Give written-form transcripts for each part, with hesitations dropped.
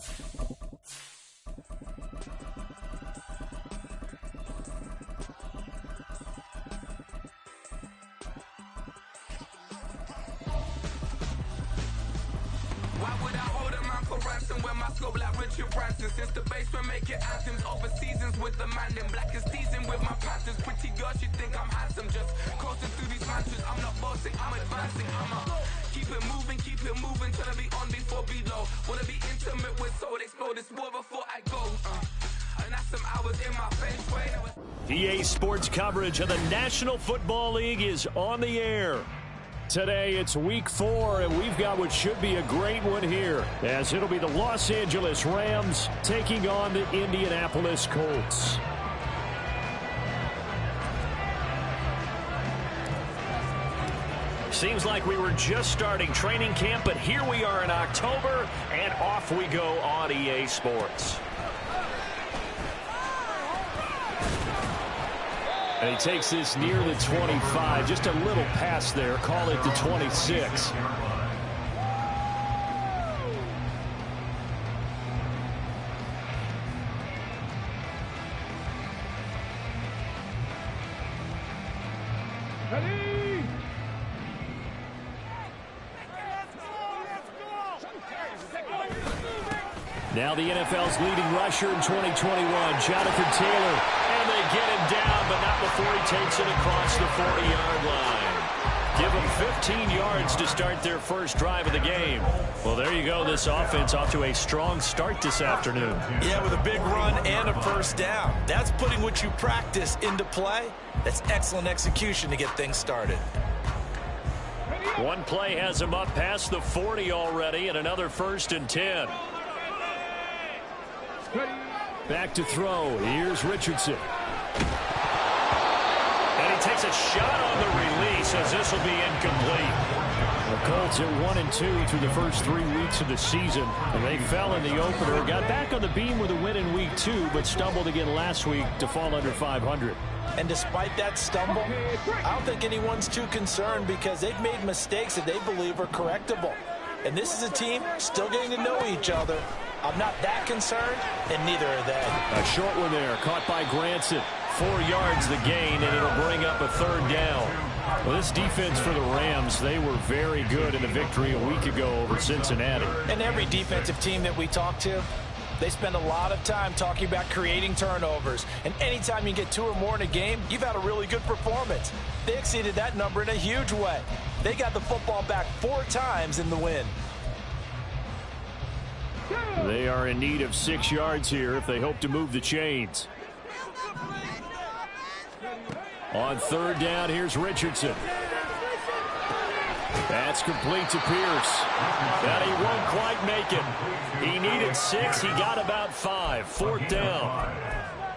Why would I hold a man for ransom when my scope like Richard Branson? Since the basement making anthems over seasons with the man in black is teasing with my panthers. Pretty girls, you think I'm handsome, just coasting through these mantras. I'm not bossing, I'm advancing. Keep it moving, trying to be on before below. Wanna be intimate with soul, explode this war before I go. And that's some hours in my face way. EA Sports coverage of the National Football League is on the air. Today, it's week 4, and we've got what should be a great one here, as it'll be the Los Angeles Rams taking on the Indianapolis Colts. Seems like we were just starting training camp, but here we are in October, and off we go on EA Sports. And he takes this near the 25, just a little past there, call it the 26. Now the NFL's leading rusher in 2021, Jonathan Taylor. And they get him down, but not before he takes it across the 40-yard line. Give them 15 yards to start their first drive of the game. Well, there you go. This offense off to a strong start this afternoon. Yeah, with a big run and a first down. That's putting what you practice into play. That's excellent execution to get things started. One play has him up past the 40 already, and another 1st and 10. Back to throw. Here's Richardson. And he takes a shot on the release as this will be incomplete. The Colts are 1-2 through the first 3 weeks of the season. And they fell in the opener. Got back on the beam with a win in week 2, but stumbled again last week to fall under 500. And despite that stumble, I don't think anyone's too concerned because they've made mistakes that they believe are correctable. And this is a team still getting to know each other. I'm not that concerned, and neither are they. A short one there, caught by Granson. 4 yards the gain, and it'll bring up a 3rd down. Well, this defense for the Rams, they were very good in the victory a week ago over Cincinnati. And every defensive team that we talk to, they spend a lot of time talking about creating turnovers. And anytime you get 2 or more in a game, you've had a really good performance. They exceeded that number in a huge way. They got the football back 4 times in the win. They are in need of 6 yards here if they hope to move the chains. On 3rd down, here's Richardson. That's complete to Pierce. But he won't quite make it. He needed 6. He got about 5. 4th down.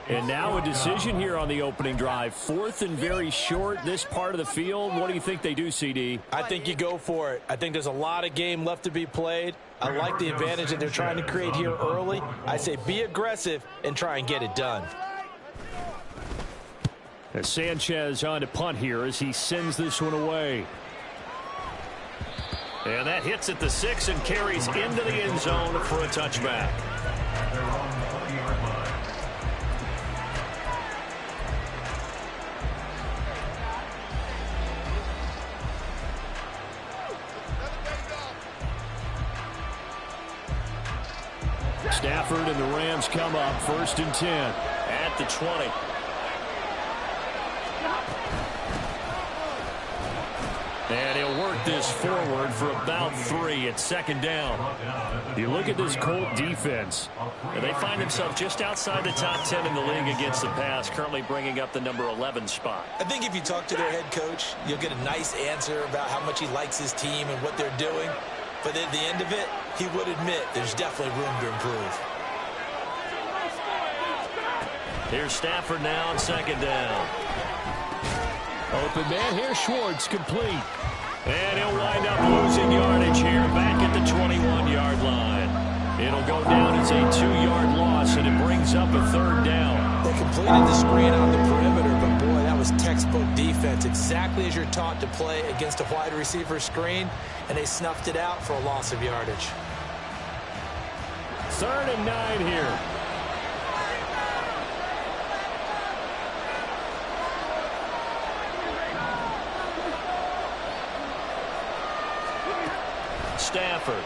And now a decision here on the opening drive. 4th and very short, this part of the field. What do you think they do, CD? I think you go for it. I think there's a lot of game left to be played. I like the advantage that they're trying to create here early. I say be aggressive and try and get it done. As Sanchez on to punt here as he sends this one away. And that hits at the 6 and carries into the end zone for a touchback. Stafford and the Rams come up 1st and 10 at the 20. And he'll work this forward for about 3 at 2nd down. You look at this Colt defense, and they find themselves just outside the top 10 in the league against the pass, currently bringing up the number 11 spot. I think if you talk to their head coach, you'll get a nice answer about how much he likes his team and what they're doing. But at the end of it, he would admit there's definitely room to improve. Here's Stafford now on 2nd down. Open man, here's Schwartz, complete. And he'll wind up losing yardage here back at the 21-yard line. It'll go down as a 2-yard loss, and it brings up a 3rd down. They completed the screen on the perimeter, but boy, that was textbook defense. Exactly as you're taught to play against a wide receiver screen, and they snuffed it out for a loss of yardage. 3rd and 9 here. Stafford.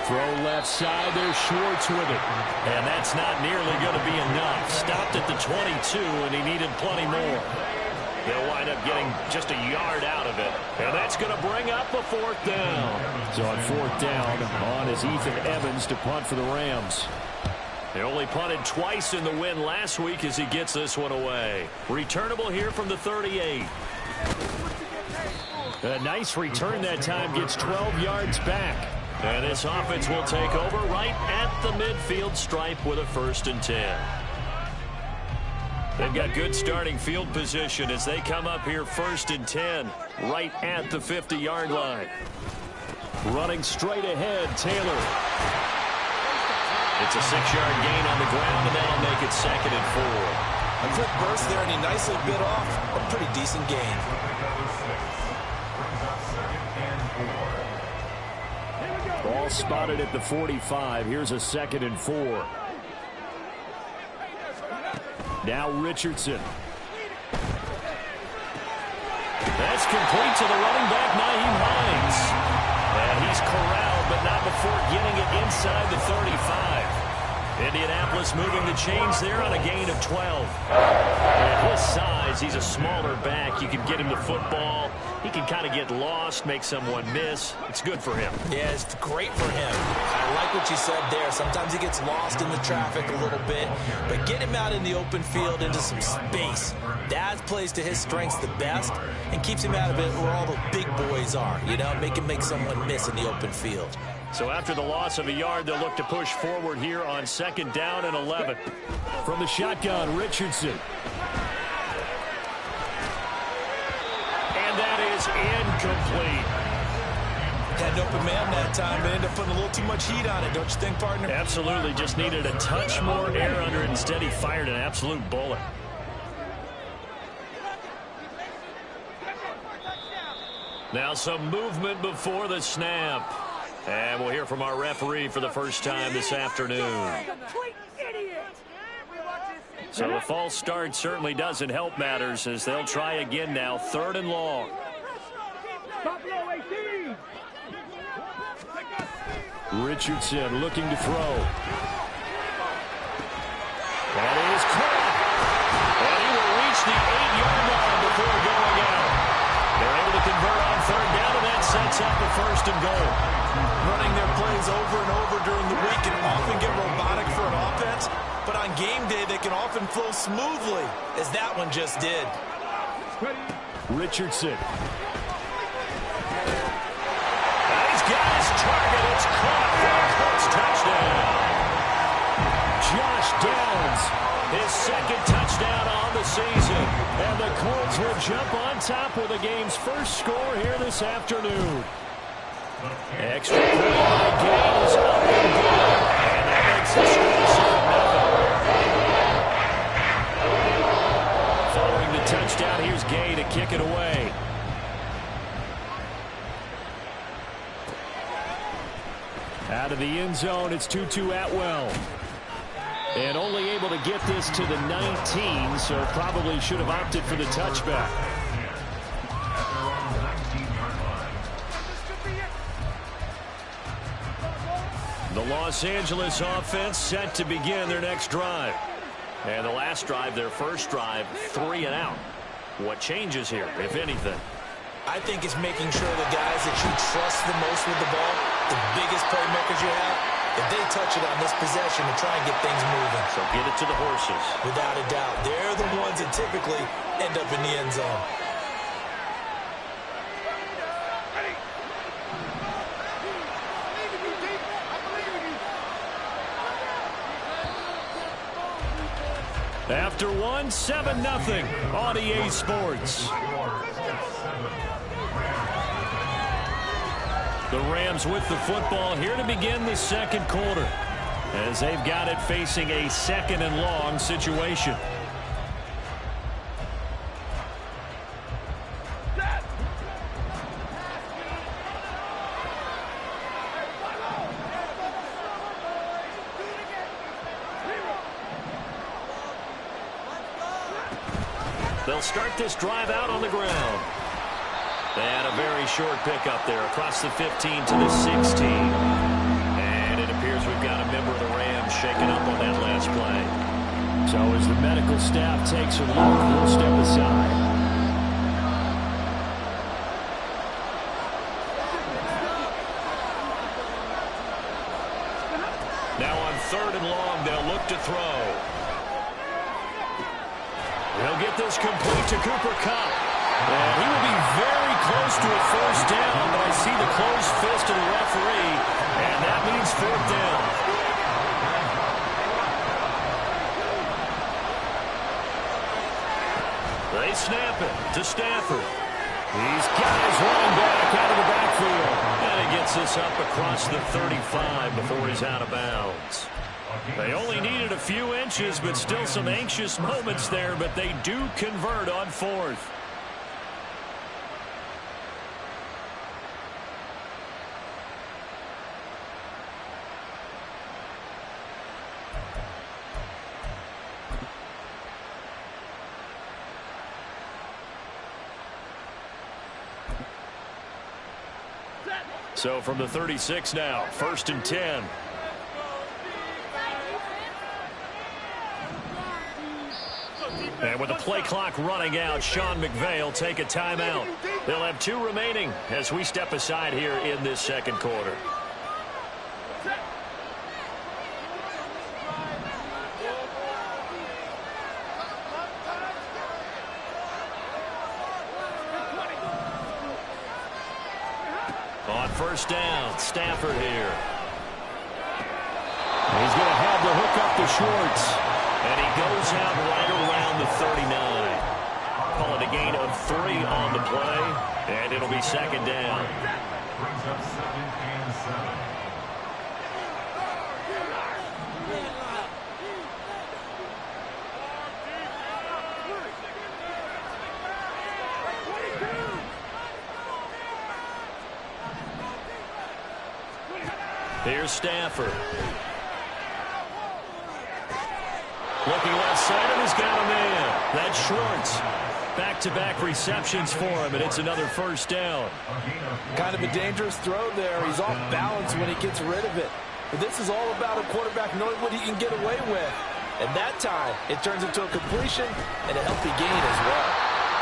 Throw left side. There's Schwartz with it. And that's not nearly going to be enough. Stopped at the 22, and he needed plenty more. They'll wind up getting just a yard out of it. And that's going to bring up a 4th down. So on 4th down, on is Ethan Evans to punt for the Rams. They only punted twice in the win last week as he gets this one away. Returnable here from the 38. A nice return that time, gets 12 yards back. And this offense will take over right at the midfield stripe with a 1st and 10. They've got good starting field position as they come up here 1st and 10 right at the 50-yard line. Running straight ahead, Taylor. It's a 6-yard gain on the ground, and that'll make it 2nd and 4. A quick burst there, and he nicely bit off a pretty decent gain. Ball spotted at the 45. Here's a 2nd and 4. Now Richardson. That's complete to the running back, Nyheim Hines. And he's corralled, but not before getting it inside the 35. Indianapolis moving the chains there on a gain of 12. At his size, he's a smaller back. You can get him the football. He can kind of get lost, make someone miss. It's good for him. Yeah, it's great for him. I like what you said there. Sometimes he gets lost in the traffic a little bit, but get him out in the open field into some space. That plays to his strengths the best and keeps him out of it where all the big boys are. You know, make someone miss in the open field. So after the loss of a yard, they'll look to push forward here on 2nd down and 11. From the shotgun, Richardson. And that is incomplete. Had an open man that time, but ended up putting a little too much heat on it, don't you think, partner? Absolutely. Just needed a touch more air under it. Instead, he fired an absolute bullet. Now some movement before the snap. And we'll hear from our referee for the first time this afternoon. So the false start certainly doesn't help matters as they'll try again now. 3rd and long. Richardson looking to throw. That is caught. And he will reach the 8-yard line before going out. They're able to convert on 3rd down, and that sets up the 1st and goal. Running their plays over and over during the week can often get robotic for an offense, but on game day they can often flow smoothly, as that one just did. Richardson. He's got his target. It's caught for a Colts touchdown. Josh Downs, his 2nd touchdown on the season. And the Colts will jump on top with the game's first score here this afternoon. Extra point by Gaines up and good. And that makes the score 7-0. Following the touchdown, here's Gay to kick it away. Out of the end zone, it's Tutu Atwell. And only able to get this to the 19, so probably should have opted for the touchback. The Los Angeles offense set to begin their next drive. And the last drive, their first drive, 3 and out. What changes here, if anything? I think it's making sure the guys that you trust the most with the ball, the biggest playmakers you have, if they touch it on this possession to try and get things moving. So get it to the horses. Without a doubt. They're the ones that typically end up in the end zone. After one, 7-0 on EA Sports. The Rams with the football here to begin the 2nd quarter, as they've got it facing a 2nd and long situation. They'll start this drive out on the ground. They had a very short pickup there across the 15 to the 16. And it appears we've got a member of the Rams shaken up on that last play. So as the medical staff takes a look, we'll step aside. Now on 3rd and long, they'll look to throw. They'll get this complete to Cooper Kupp. And he will be very close to a first down, but I see the closed fist of the referee, and that means 4th down. They snap it to Stafford. He's got his running back out of the backfield. And he gets this up across the 35 before he's out of bounds. They only needed a few inches, but still some anxious moments there, but they do convert on 4th. So from the 36 now, 1st and 10. And with the play clock running out, Sean McVay will take a timeout. They'll have 2 remaining as we step aside here in this 2nd quarter. On 1st down, Stafford here. He's going to have the hook up to Schwartz. And he goes out right around the 39. Call it a gain of 3 on the play. And it'll be 2nd down. Brings up 2nd and 7. Here's Stafford. Looking left side, and he's got a man. That's Schwartz. Back-to-back receptions for him, and it's another 1st down. Kind of a dangerous throw there. He's off balance when he gets rid of it. But this is all about a quarterback knowing what he can get away with. And that time, it turns into a completion and a healthy gain as well.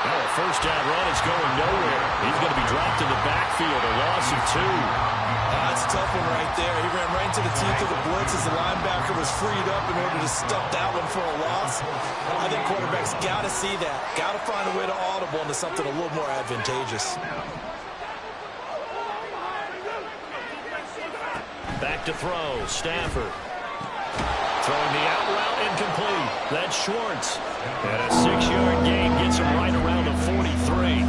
Well, a 1st down run is going nowhere. He's going to be dropped in the backfield, a loss of 2. That's a tough one right there. He ran right into the teeth of the blitz as the linebacker was freed up in order to stuff that one for a loss. I think quarterbacks got to see that. Got to find a way to audible into something a little more advantageous. Back to throw, Stafford. Throwing the out route incomplete. That's Schwartz. And a 6-yard gain gets him right around the 43.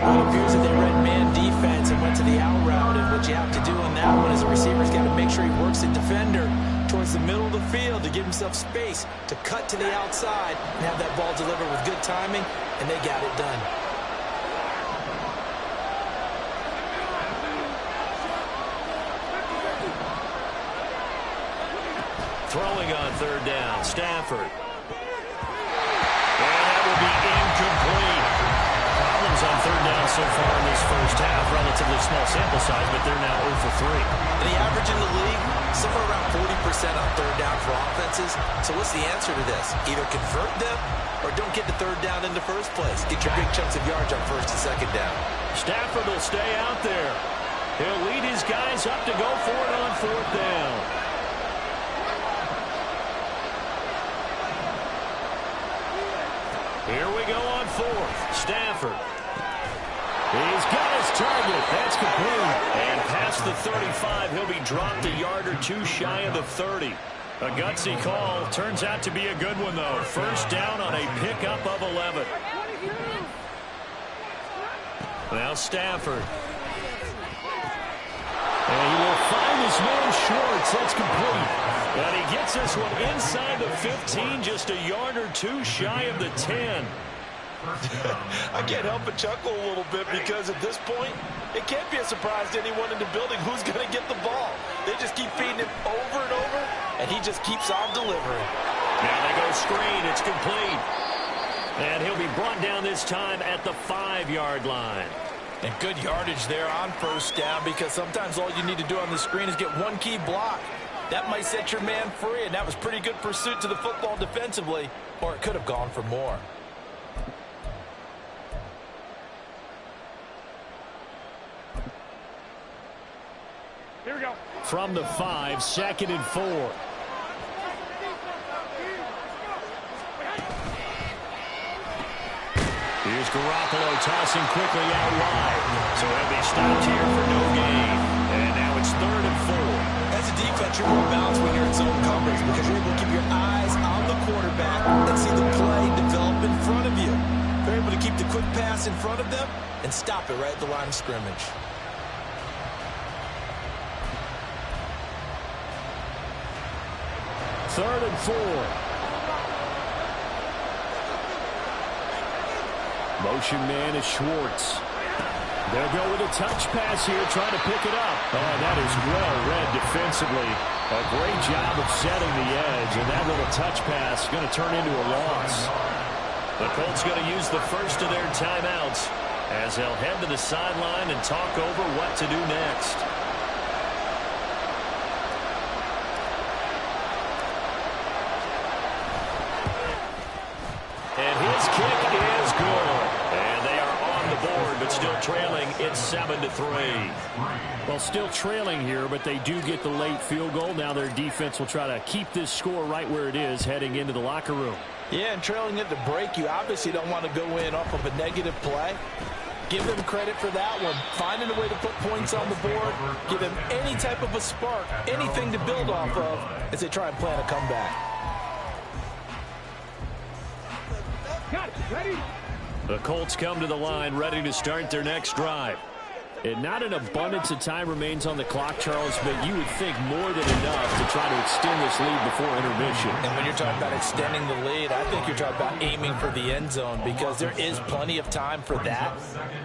Well, it appears that they read man defense and went to the out route, and what you have to do on that one is the receiver's got to make sure he works the defender towards the middle of the field to give himself space to cut to the outside and have that ball delivered with good timing, and they got it done. Throwing on 3rd down, Stafford. And that will be incomplete. Problems on 3rd down so far in this 1st half. Relatively small sample size, but they're now 0 for 3. The average in the league, somewhere around 40% on 3rd down for offenses. So what's the answer to this? Either convert them or don't get the 3rd down in the first place. Get your big chunks of yards on 1st and 2nd down. Stafford will stay out there. He'll lead his guys up to go for it on 4th down. Here we go on 4th. Stafford. He's got his target. That's complete. And past the 35, he'll be dropped a yard or 2 shy of the 30. A gutsy call. Turns out to be a good one, though. 1st down on a pickup of 11. Now Stafford. And he will find his man Schwartz. That's complete. And he gets this one inside the 15, just a yard or 2 shy of the 10. I can't help but chuckle a little bit because at this point, it can't be a surprise to anyone in the building who's going to get the ball. They just keep feeding him over and over, and he just keeps on delivering. Now they go screen. It's complete. And he'll be brought down this time at the 5-yard line. And good yardage there on first down, because sometimes all you need to do on the screen is get one key block. That might set your man free, and that was pretty good pursuit to the football defensively, or it could have gone for more. Here we go. From the 5, 2nd and 4. Here's Garoppolo tossing quickly out wide. So have they stopped here for no gain. And now it's 3rd and 4. As a defense, you're more balanced when you're in zone coverage because you're able to keep your eyes on the quarterback and see the play develop in front of you. You're able to keep the quick pass in front of them and stop it right at the line of scrimmage. Third and 4. Motion man is Schwartz. They'll go with a touch pass here, trying to pick it up. Oh, that is well read defensively. A great job of setting the edge, and that little touch pass is going to turn into a loss. The Colts going to use the first of their timeouts as they'll head to the sideline and talk over what to do next. And his kick is good. And they are on the board, but still trailing. It's 7-3. Well, still trailing here, but they do get the late field goal. Now their defense will try to keep this score right where it is heading into the locker room. Yeah, and trailing at the break, you obviously don't want to go in off of a negative play. Give them credit for that one. Finding a way to put points on the board. Give them any type of a spark, anything to build off of as they try and plan a comeback. The Colts come to the line ready to start their next drive. And not an abundance of time remains on the clock, Charles, but you would think more than enough to try to extend this lead before intermission. And when you're talking about extending the lead, I think you're talking about aiming for the end zone because there is plenty of time for that.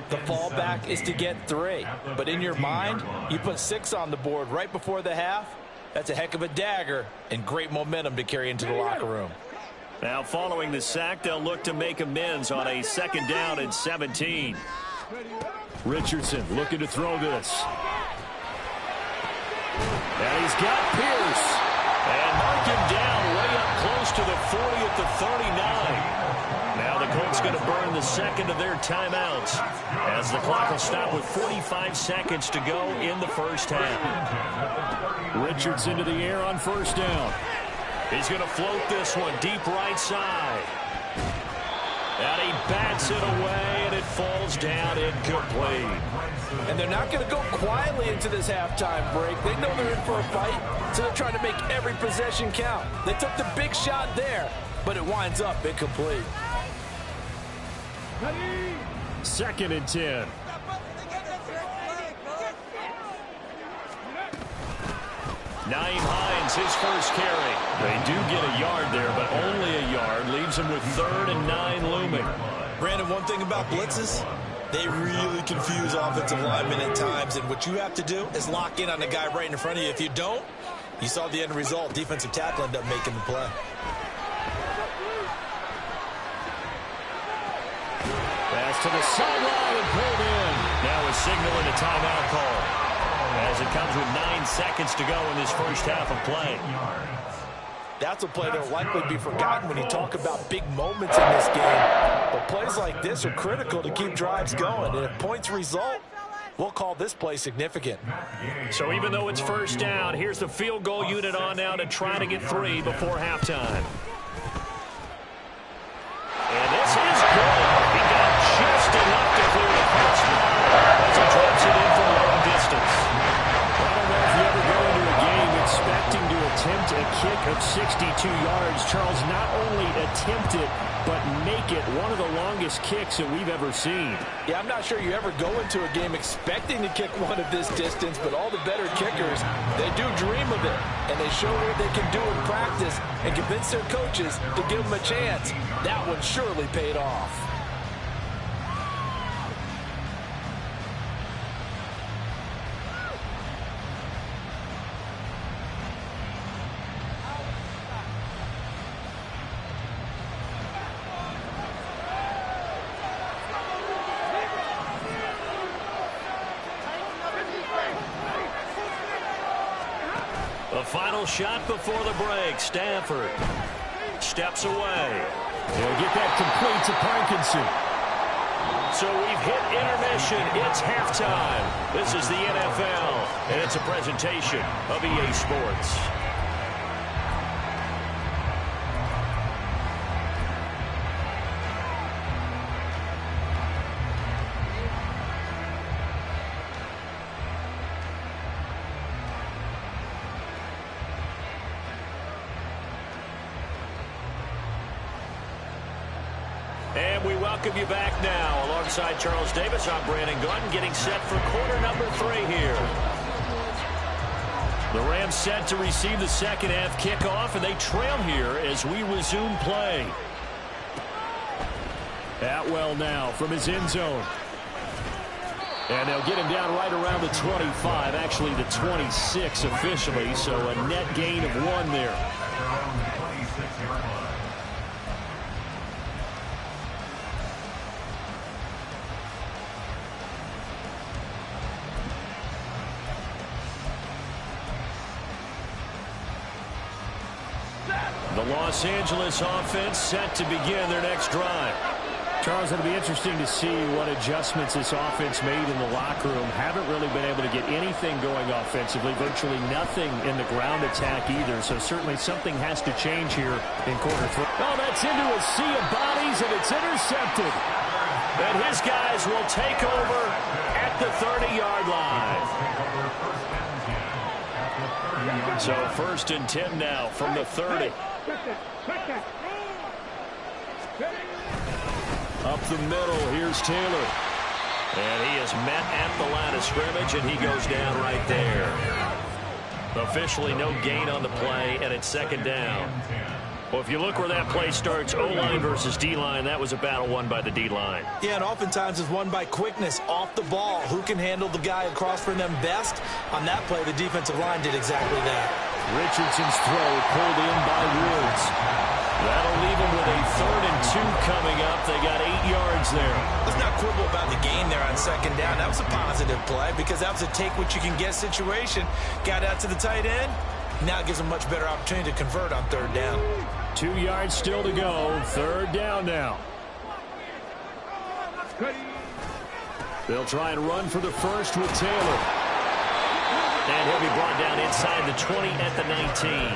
The fallback is to get 3. But in your mind, you put 6 on the board right before the half. That's a heck of a dagger and great momentum to carry into the locker room. Now, following the sack, they'll look to make amends on a 2nd down and 17. Richardson looking to throw this. And he's got Pierce. And mark him down way up close to the 40 at the 39. Now the Colts going to burn the 2nd of their timeouts as the clock will stop with 45 seconds to go in the first half. Richardson to the air on 1st down. He's going to float this one deep right side. And he bats it away, and it falls down incomplete. And they're not going to go quietly into this halftime break. They know they're in for a fight, so they're trying to make every possession count. They took the big shot there, but it winds up incomplete. 2nd and 10. Naeem Hines, his first carry. They do get a yard there, but only a yard. Leaves them with 3rd and 9 looming. Brandon, one thing about blitzes, they really confuse offensive linemen at times, and what you have to do is lock in on the guy right in front of you. If you don't, you saw the end result. Defensive tackle ended up making the play. Pass to the sideline and pulled in. Now a signal and a timeout call, as it comes with 9 seconds to go in this first half of play. That's a play that will likely be forgotten when you talk about big moments in this game. But plays like this are critical to keep drives going. And if points result, we'll call this play significant. So even though it's 1st down, here's the field goal unit on now to try to get 3 before halftime. And this is good. He got just enough to clear the first one as he drops it in from long distance. I don't know if you ever go into a game expecting to attempt a kick of 62 yards. Charles, not only attempt it, but make it one of the longest kicks that we've ever seen. Yeah, I'm not sure you ever go into a game expecting to kick one of this distance, but all the better kickers, they do dream of it, and they show what they can do in practice and convince their coaches to give them a chance. That one surely paid off. The final shot before the break. Stafford steps away. They'll get that complete to Parkinson. So we've hit intermission. It's halftime. This is the NFL, and it's a presentation of EA Sports. And we welcome you back now. Alongside Charles Davis, I'm Brandon Gordon, getting set for quarter number 3 here. The Rams set to receive the second half kickoff, and they trail here as we resume play. Atwell now from his end zone. And they'll get him down right around the 25, actually the 26 officially, so a net gain of 1 there. The Los Angeles offense set to begin their next drive. Charles, it'll be interesting to see what adjustments this offense made in the locker room. Haven't really been able to get anything going offensively, virtually nothing in the ground attack either. So certainly something has to change here in quarter 3. Oh, that's into a sea of bodies, and it's intercepted. And his guys will take over at the 30-yard line. So 1st and 10 now from the 30. Up the middle, here's Taylor. And he is met at the line of scrimmage, and he goes down right there. Officially no gain on the play, and it's 2nd down. Well, if you look where that play starts, O-line versus D-line, that was a battle won by the D-line. Yeah, and oftentimes it's won by quickness off the ball. Who can handle the guy across from them best? On that play, the defensive line did exactly that. Richardson's throw pulled in by Woods. That'll leave them with a 3rd and 2 coming up. They got 8 yards there. Let's not quibble about the gain there on 2nd down. That was a positive play because that was a take-what-you-can-get situation. Got out to the tight end. Now it gives them much better opportunity to convert on 3rd down. 2 yards still to go. 3rd down now. They'll try and run for the first with Taylor. And he'll be brought down inside the 20 at the 19.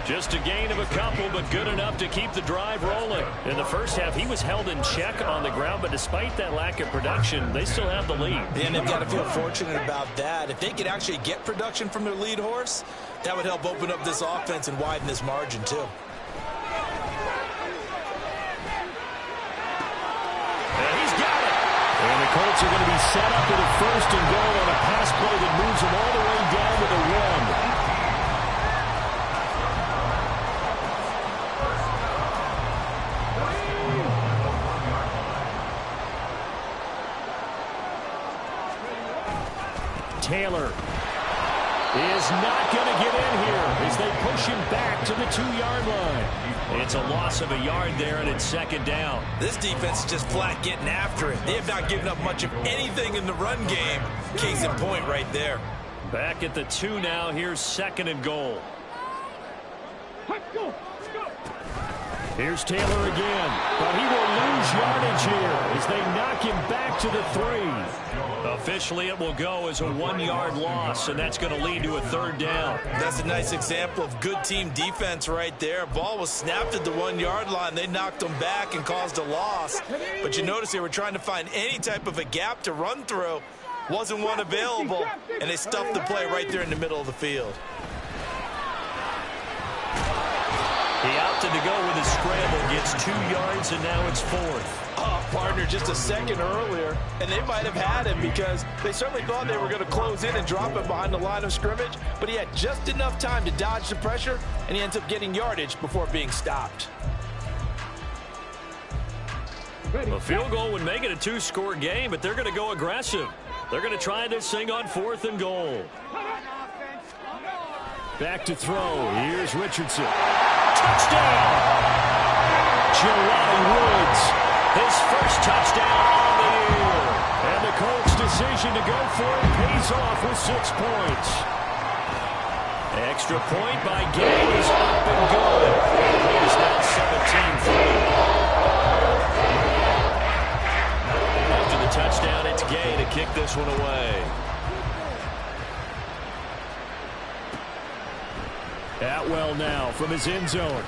Just a gain of a couple, but good enough to keep the drive rolling. In the first half, he was held in check on the ground, but despite that lack of production, they still have the lead. And they've got to feel fortunate about that. If they could actually get production from their lead horse, that would help open up this offense and widen this margin, too. And he's got it. And the Colts are going to be set up with a 1st and goal on a pass play that moves them all the way down to the 1. Taylor is not going to get in here as they push him back to the 2-yard line. It's a loss of a yard there, and it's 2nd down. This defense is just flat getting after it. They have not given up much of anything in the run game. Case in point right there. Back at the 2 now. Here's 2nd and goal. Here's Taylor again, but he will lose yardage here as they knock him back to the 3. Officially, it will go as a 1-yard loss, and that's going to lead to a 3rd down. That's a nice example of good team defense right there. Ball was snapped at the 1-yard line. They knocked them back and caused a loss. But you notice they were trying to find any type of a gap to run through. Wasn't one available, and they stuffed the play right there in the middle of the field. He opted to go with his scramble, gets 2 yards, and now it's 4th. Partner just a second earlier, and they might have had him because they certainly thought they were going to close in and drop him behind the line of scrimmage, but he had just enough time to dodge the pressure, and he ends up getting yardage before being stopped. A field goal would make it a 2-score game, but they're going to go aggressive. They're going to try this thing on 4th and goal. Back to throw. Here's Richardson. Touchdown! Jelani Woods. His first touchdown on the year. And the Colts' decision to go for it pays off with 6 points. extra point by Gay is up and good. The lead is now 17-3. After the touchdown, it's Gay to kick this one away. Atwell now from his end zone.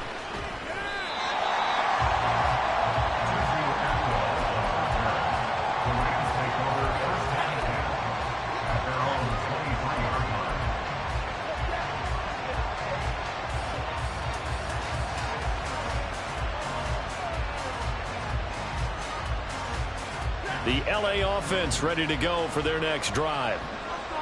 The LA offense ready to go for their next drive.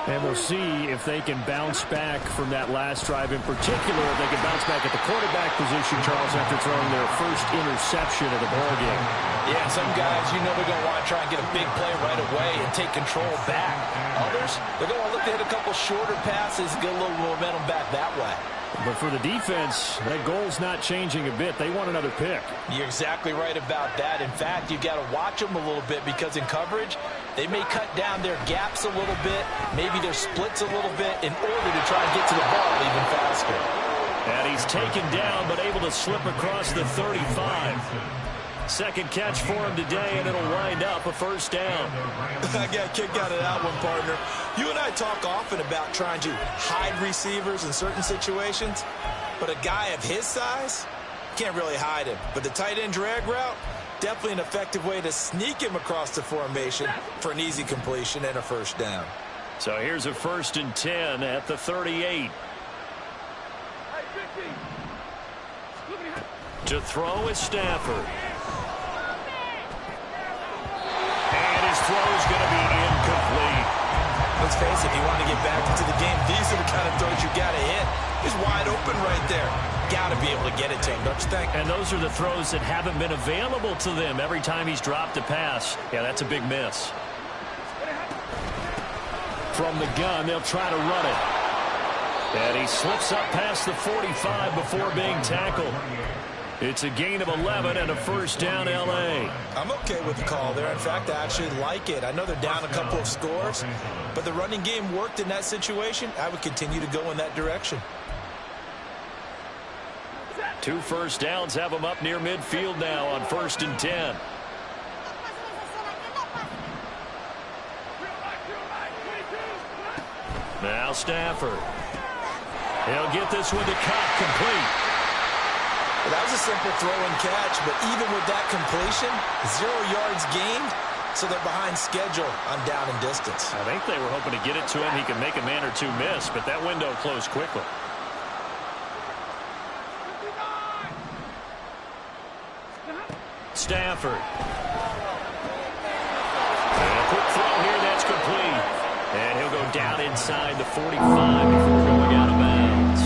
And we'll see if they can bounce back from that last drive in particular. If they can bounce back at the quarterback position, Charles, after throwing their first interception of the ballgame. Yeah, some guys, you know, they're going to want to try and get a big play right away and take control back. Others, they're going to look to hit a couple shorter passes, get a little momentum back that way. But for the defense, that goal's not changing a bit. They want another pick. You're exactly right about that. In fact, you've got to watch them a little bit because in coverage, they may cut down their gaps a little bit, maybe their splits a little bit in order to try and get to the ball even faster. And he's taken down but able to slip across the 35. Second catch for him today, and it'll wind up a first down. I got a kick out of that one, partner. You and I talk often about trying to hide receivers in certain situations, but a guy of his size can't really hide him. But the tight end drag route, definitely an effective way to sneak him across the formation for an easy completion and a first down. So here's a 1st and 10 at the 38. To throw is Stafford. And his throw is going to be incomplete. Let's face it, if you want to get back into the game, these are the kind of throws you got to hit. He's wide open right there. Got to be able to get it to him, don't you think? And those are the throws that haven't been available to them every time he's dropped a pass. Yeah, that's a big miss. From the gun, they'll try to run it. And he slips up past the 45 before being tackled. It's a gain of 11 and a first down, L.A. I'm okay with the call there. In fact, I actually like it. I know they're down a couple of scores, but the running game worked in that situation. I would continue to go in that direction. 2 first downs have them up near midfield now on 1st and 10. Now Stafford. He'll get this one to Cobb, complete. Well, that was a simple throw and catch, but even with that completion, 0 yards gained, so they're behind schedule on down and distance. I think they were hoping to get it to him. He could make a man or two miss, but that window closed quickly. Stafford. And a quick throw here, that's complete. And he'll go down inside the 45 before going out of bounds.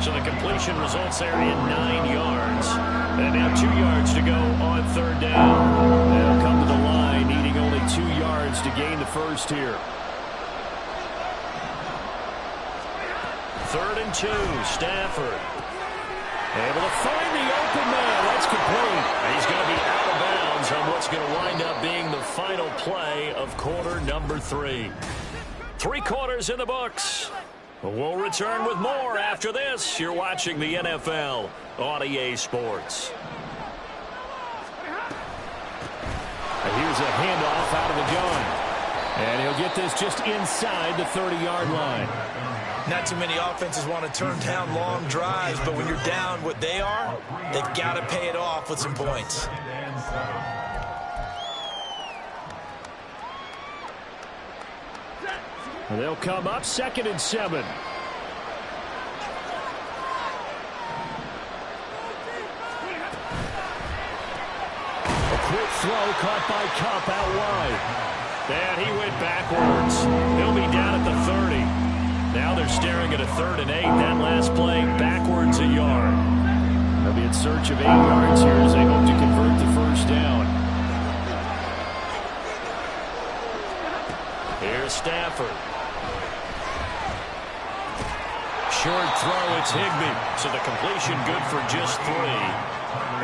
So the completion results there in 9 yards. And now 2 yards to go on 3rd down. They'll come to the line, needing only 2 yards to gain the first here. 3rd and 2, Stafford. Able to find the open man. That's complete. And he's going to be out of bounds on what's going to wind up being the final play of quarter number 3. 3 quarters in the books. We'll return with more after this. You're watching the NFL on EA Sports. Here's a handoff out of the gun. And he'll get this just inside the 30-yard line. Not too many offenses want to turn down long drives, but when you're down what they are, they've got to pay it off with some points. They'll come up 2nd and 7. A quick throw caught by Kupp out wide. And he went backwards. He'll be down at the 30. Now they're staring at a 3rd and 8. That last play backwards a yard. They'll be in search of 8 yards here as they hope to convert the first down. Here's Stafford. Short throw, it's Higbee. So the completion good for just 3.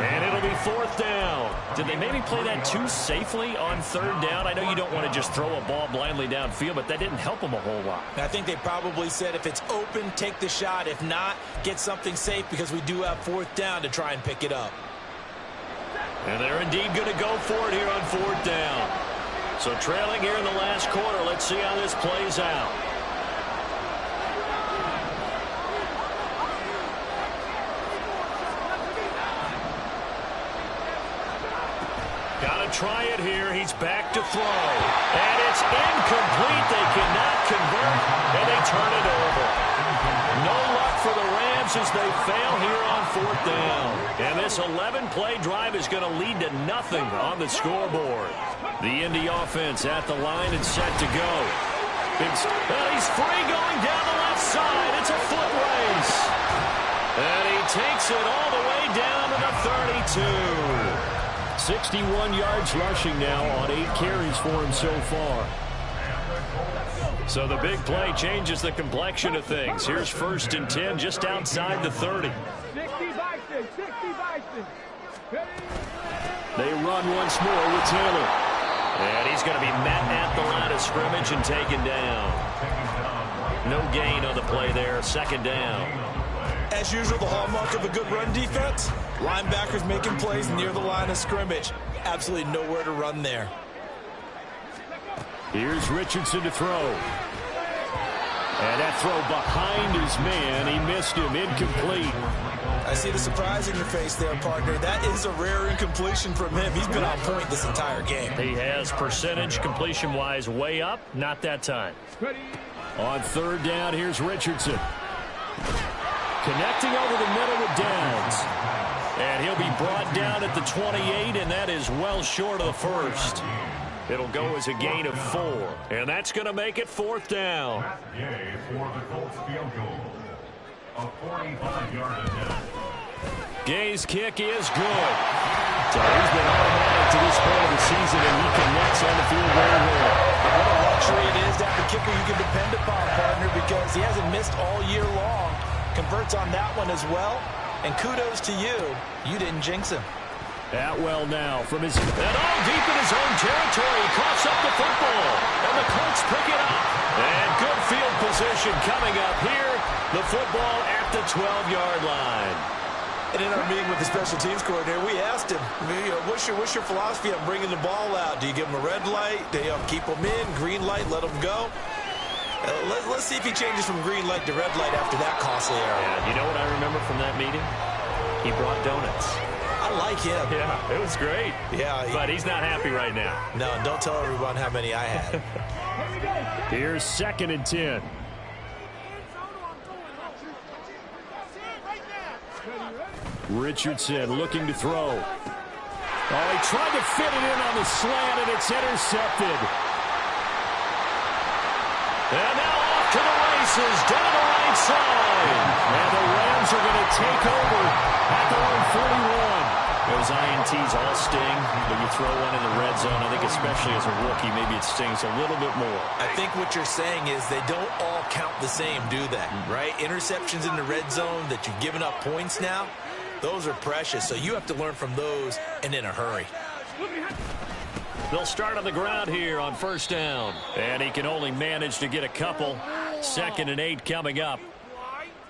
And it'll be 4th down. Did they maybe play that too safely on 3rd down? I know you don't want to just throw a ball blindly downfield, but that didn't help them a whole lot. I think they probably said if it's open, take the shot. If not, get something safe because we do have 4th down to try and pick it up. And they're indeed going to go for it here on 4th down. So trailing here in the last quarter. Let's see how this plays out. Got to try it here. He's back to throw. And it's incomplete. They cannot convert, and they turn it over. No luck for the Rams as they fail here on 4th down. And this 11-play drive is going to lead to nothing on the scoreboard. The Indy offense at the line and set to go. Well, he's free going down the left side. It's a foot race. And he takes it all the way down to the 32. 61 yards rushing now on 8 carries for him so far. So the big play changes the complexion of things. Here's 1st and 10 just outside the 30. They run once more with Taylor. And he's going to be met at the line of scrimmage and taken down. No gain on the play there. 2nd down. As usual, the hallmark of a good run defense, linebackers making plays near the line of scrimmage. Absolutely nowhere to run there. Here's Richardson to throw. And that throw behind his man. He missed him. Incomplete. I see the surprise in your face there, partner. That is a rare incompletion from him. He's been on point this entire game. He has percentage completion-wise way up. Not that time. On 3rd down, here's Richardson. Connecting over the middle with Downs. And he'll be brought down at the 28, and that is well short of the 1st. It'll go as a gain of 4. And that's going to make it 4th down. Yay for the Colts field goal. A 45-yard attempt. Gay's kick is good. So he's been automatic to this point of the season, and he connects on the field very well. What a luxury it is to have a kicker you can depend upon, partner, because he hasn't missed all year long. Converts on that one as well. And kudos to you. You didn't jinx him. Atwell now from his... And all deep in his own territory. He coughs up the football. And the Colts pick it up. And good field position coming up here. The football at the 12-yard line. And in our meeting with the special teams coordinator, we asked him, what's your philosophy on bringing the ball out? Do you give him a red light? Do you keep him in? Green light, let him go? Let's see if he changes from green light to red light after that costly error. Yeah, you know what I remember from that meeting? He brought donuts. I like him. Yeah, it was great. Yeah. But he's not happy right now. No, don't tell everyone how many I had. Here's 2nd and 10. Richardson looking to throw. Oh, he tried to fit it in on the slant, and it's intercepted. And now off to the races, down the right side. And the Rams are going to take over at their own 41. Those INTs all sting, but you throw one in the red zone, I think especially as a rookie, maybe it stings a little bit more. I think what you're saying is they don't all count the same, do they? Right? Interceptions in the red zone that you've given up points now, those are precious. So you have to learn from those and in a hurry. They'll start on the ground here on 1st down. And he can only manage to get a couple. 2nd and 8 coming up.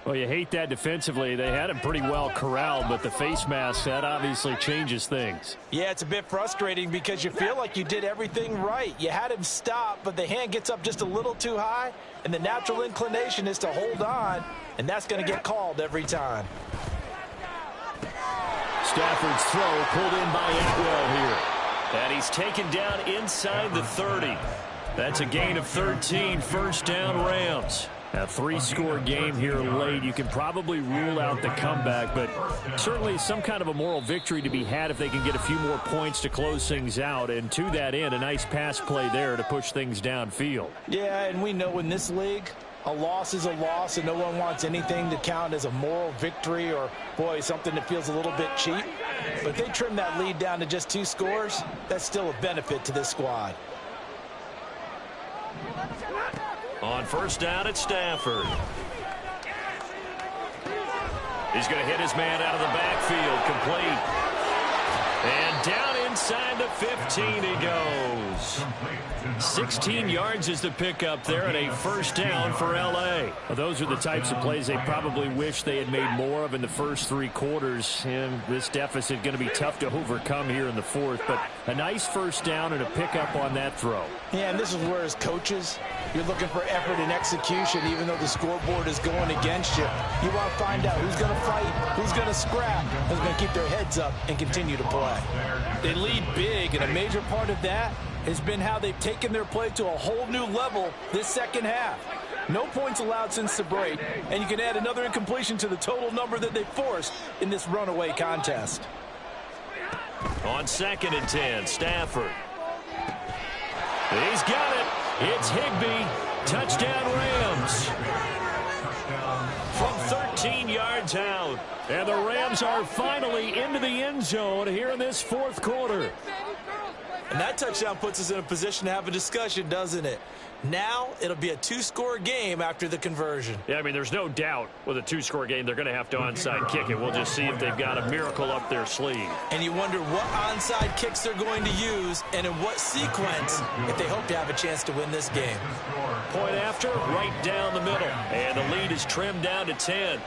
Well, you hate that defensively. They had him pretty well corralled, but the face mask, that obviously changes things. Yeah, it's a bit frustrating because you feel like you did everything right. You had him stop, but the hand gets up just a little too high, and the natural inclination is to hold on, and that's going to get called every time. Stafford's throw pulled in by Atwell here. And he's taken down inside the 30. That's a gain of 13, 1st down Rams. A 3-score game here late. You can probably rule out the comeback, but certainly some kind of a moral victory to be had if they can get a few more points to close things out. And to that end, a nice pass play there to push things downfield. Yeah, and we know in this league, a loss is a loss, and no one wants anything to count as a moral victory or, boy, something that feels a little bit cheap. But if they trim that lead down to just 2 scores, that's still a benefit to this squad. On 1st down, it's Stafford. He's going to hit his man out of the backfield, complete. And down inside the 15 he goes. 16 yards is the pickup there and a first down for L.A. Well, those are the types of plays they probably wish they had made more of in the first 3 quarters. And this deficit going to be tough to overcome here in the fourth. But a nice first down and a pickup on that throw. Yeah, and this is where as coaches, you're looking for effort and execution even though the scoreboard is going against you. You want to find out who's going to fight, who's going to scrap, who's going to keep their heads up and continue to play. They lead big, and a major part of that has been how they've taken their play to a whole new level this second half. No points allowed since the break, and you can add another incompletion to the total number that they forced in this runaway contest. On 2nd and 10, Stafford. He's got it. It's Higbee. Touchdown Rams. From 13 yards out. And the Rams are finally into the end zone here in this fourth quarter. And that touchdown puts us in a position to have a discussion, doesn't it? Now it'll be a 2-score game after the conversion. Yeah, I mean, there's no doubt with a 2-score game they're going to have to onside kick it. We'll just see if they've got a miracle up their sleeve. And you wonder what onside kicks they're going to use and in what sequence if they hope to have a chance to win this game. Point after, right down the middle. And the lead is trimmed down to 10.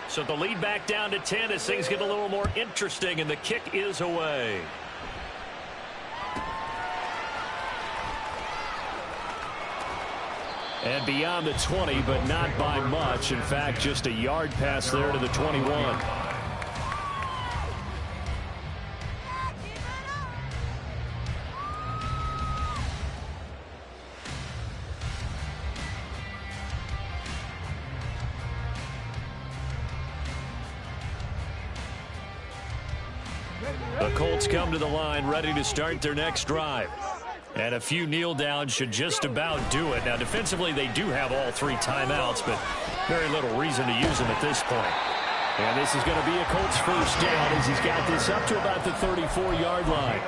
So the lead back down to 10 as things get a little more interesting, and the kick is away. And beyond the 20, but not by much. In fact, just a yard pass there to the 21. The Colts come to the line ready to start their next drive. And a few kneel downs should just about do it. Now, defensively, they do have all 3 timeouts, but very little reason to use them at this point. And this is going to be a Colts first down as he's got this up to about the 34-yard line.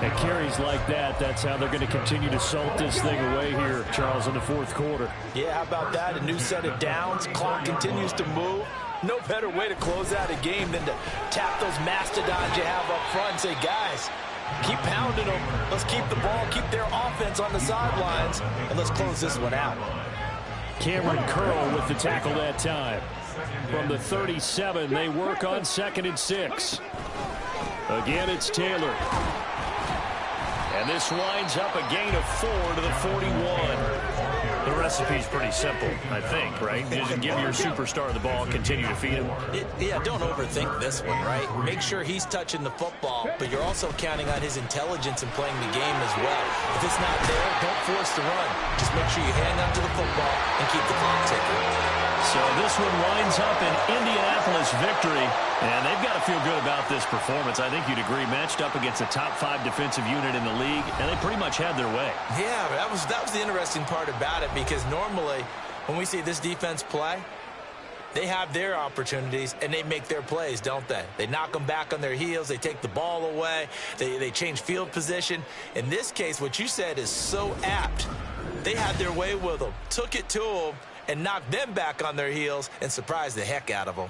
And carries like that, that's how they're going to continue to salt this thing away here, Charles, in the fourth quarter. Yeah, how about that? A new set of downs. Clock continues to move. No better way to close out a game than to tap those mastodons you have up front and say, guys, keep pounding them. Let's keep the ball, keep their offense on the sidelines, and let's close this one out. Cameron Curl with the tackle that time. From the 37, they work on 2nd and 6. Again, it's Taylor. And this winds up a gain of 4 to the 41. The recipe's pretty simple, I think, right? Just give your superstar the ball, continue to feed him. Yeah, don't overthink this one, right? Make sure he's touching the football, but you're also counting on his intelligence in playing the game as well. If it's not there, don't force the run. Just make sure you hang on to the football and keep the clock ticking. So this one winds up an Indianapolis victory, and they've got to feel good about this performance. I think you'd agree, matched up against a top 5 defensive unit in the league, and they pretty much had their way. Yeah, that was the interesting part about it, because normally when we see this defense play, they have their opportunities and they make their plays, don't they? They knock them back on their heels. They take the ball away. They change field position. In this case, what you said is so apt. They had their way with them, took it to them, and knocked them back on their heels and surprised the heck out of them.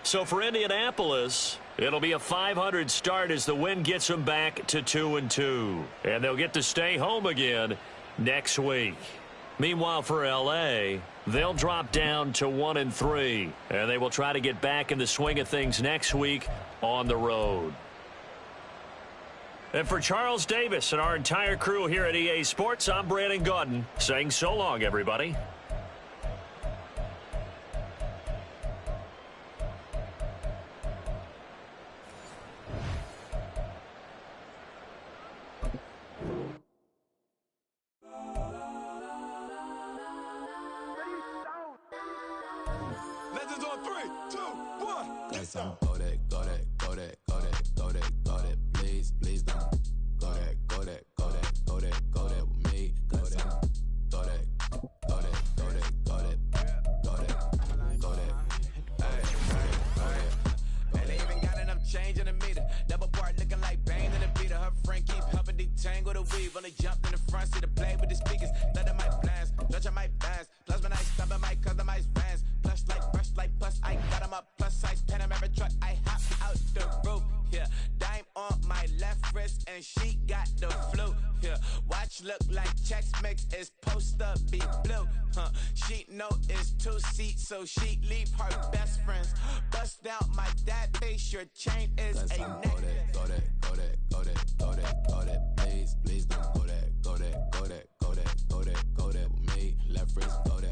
So for Indianapolis, it'll be a 500 start as the win gets them back to 2-2. And they'll get to stay home again next week. Meanwhile, for L.A., they'll drop down to 1-3. And they will try to get back in the swing of things next week on the road. And for Charles Davis and our entire crew here at EA Sports, I'm Brandon Gaudin saying so long, everybody. Legends on 3, 2, 1. Guess I'm go that, go that, go that, go that, go that, go that. Please, please don't go that, go that, go that, go that, go that with me. Go that, go that, go that, go that, go that, go that, go that. And they even got enough change in the meter. Double part looking like Bane in the beater. Her friend keep helping detangle the weave. Only jumped in the front seat to play with the speakers. Thunder might blast, Dutch I might blast. Plus when I stop, I might custom my vans. Plush like brush just like plus. I got him a plus size Panamera truck. I hop out the roof. Yeah, dime on my left wrist and she got the flu. Yeah, watch look like Chex Mix is supposed to be blue. She know it's 2 seats, so she leave her best friends. Bust down my dad face, your chain is a neck. Go that, go that, go that, go that, go that, go that. Please, please don't go that, go that, go that, go that, go that, go that with me. Left wrist, go that.